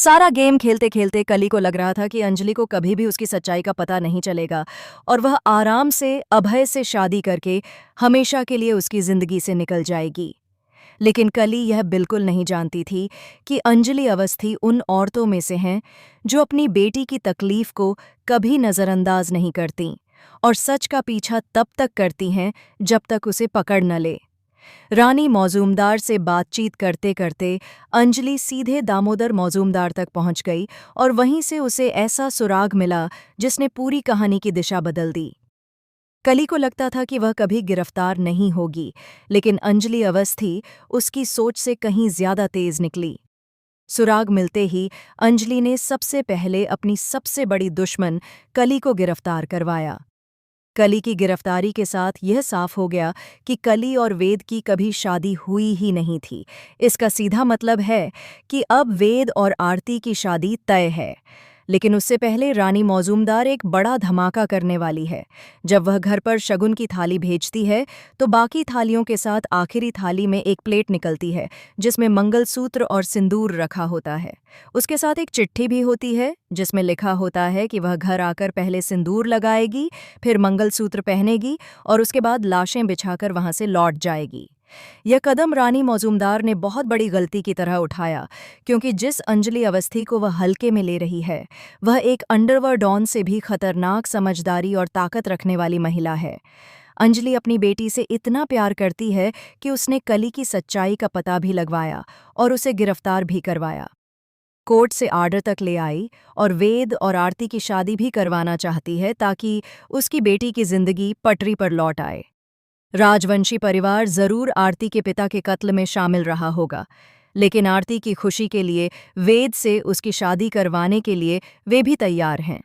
सारा गेम खेलते खेलते कली को लग रहा था कि अंजलि को कभी भी उसकी सच्चाई का पता नहीं चलेगा और वह आराम से अभय से शादी करके हमेशा के लिए उसकी जिंदगी से निकल जाएगी। लेकिन कली यह बिल्कुल नहीं जानती थी कि अंजलि अवस्थी उन औरतों में से हैं जो अपनी बेटी की तकलीफ को कभी नज़रअंदाज नहीं करतीं और सच का पीछा तब तक करती हैं जब तक उसे पकड़ न ले। रानी मौजूमदार से बातचीत करते करते अंजलि सीधे दामोदर मौजूमदार तक पहुंच गई और वहीं से उसे ऐसा सुराग मिला जिसने पूरी कहानी की दिशा बदल दी। कली को लगता था कि वह कभी गिरफ्तार नहीं होगी, लेकिन अंजलि अवस्थी उसकी सोच से कहीं ज्यादा तेज निकली। सुराग मिलते ही अंजलि ने सबसे पहले अपनी सबसे बड़ी दुश्मन कली को गिरफ्तार करवाया। कली की गिरफ्तारी के साथ यह साफ हो गया कि कली और वेद की कभी शादी हुई ही नहीं थी। इसका सीधा मतलब है कि अब वेद और आरती की शादी तय है। लेकिन उससे पहले रानी मौजूमदार एक बड़ा धमाका करने वाली है। जब वह घर पर शगुन की थाली भेजती है तो बाकी थालियों के साथ आखिरी थाली में एक प्लेट निकलती है जिसमें मंगलसूत्र और सिंदूर रखा होता है। उसके साथ एक चिट्ठी भी होती है जिसमें लिखा होता है कि वह घर आकर पहले सिंदूर लगाएगी, फिर मंगलसूत्र पहनेगी और उसके बाद लाशें बिछाकर वहां से लौट जाएगी। यह कदम रानी मौजूमदार ने बहुत बड़ी गलती की तरह उठाया, क्योंकि जिस अंजलि अवस्थी को वह हल्के में ले रही है वह एक अंडरवर्ल्ड डॉन से भी खतरनाक समझदारी और ताकत रखने वाली महिला है। अंजलि अपनी बेटी से इतना प्यार करती है कि उसने कली की सच्चाई का पता भी लगवाया और उसे गिरफ्तार भी करवाया। कोर्ट से आर्डर तक ले आई और वेद और आरती की शादी भी करवाना चाहती है ताकि उसकी बेटी की जिंदगी पटरी पर लौट आए। राजवंशी परिवार जरूर आरती के पिता के कत्ल में शामिल रहा होगा, लेकिन आरती की खुशी के लिए वेद से उसकी शादी करवाने के लिए वे भी तैयार हैं,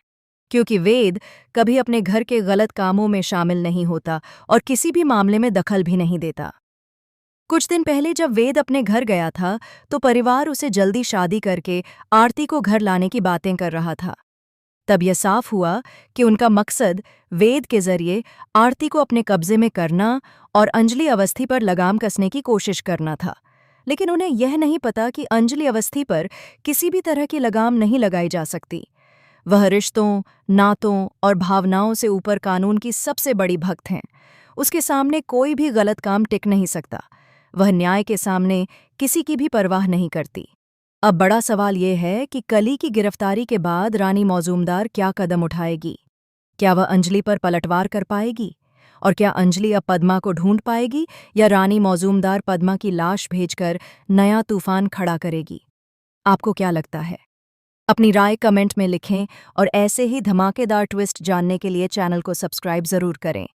क्योंकि वेद कभी अपने घर के गलत कामों में शामिल नहीं होता और किसी भी मामले में दखल भी नहीं देता। कुछ दिन पहले जब वेद अपने घर गया था तो परिवार उसे जल्दी शादी करके आरती को घर लाने की बातें कर रहा था। तब यह साफ हुआ कि उनका मकसद वेद के जरिए आरती को अपने कब्जे में करना और अंजलि अवस्थी पर लगाम कसने की कोशिश करना था। लेकिन उन्हें यह नहीं पता कि अंजलि अवस्थी पर किसी भी तरह की लगाम नहीं लगाई जा सकती। वह रिश्तों, नातों और भावनाओं से ऊपर कानून की सबसे बड़ी भक्त हैं। उसके सामने कोई भी गलत काम टिक नहीं सकता। वह न्याय के सामने किसी की भी परवाह नहीं करती। अब बड़ा सवाल यह है कि कली की गिरफ्तारी के बाद रानी मौजूमदार क्या कदम उठाएगी। क्या वह अंजलि पर पलटवार कर पाएगी? और क्या अंजलि अब पद्मा को ढूंढ पाएगी या रानी मौजूमदार पद्मा की लाश भेजकर नया तूफान खड़ा करेगी? आपको क्या लगता है? अपनी राय कमेंट में लिखें और ऐसे ही धमाकेदार ट्विस्ट जानने के लिए चैनल को सब्सक्राइब जरूर करें।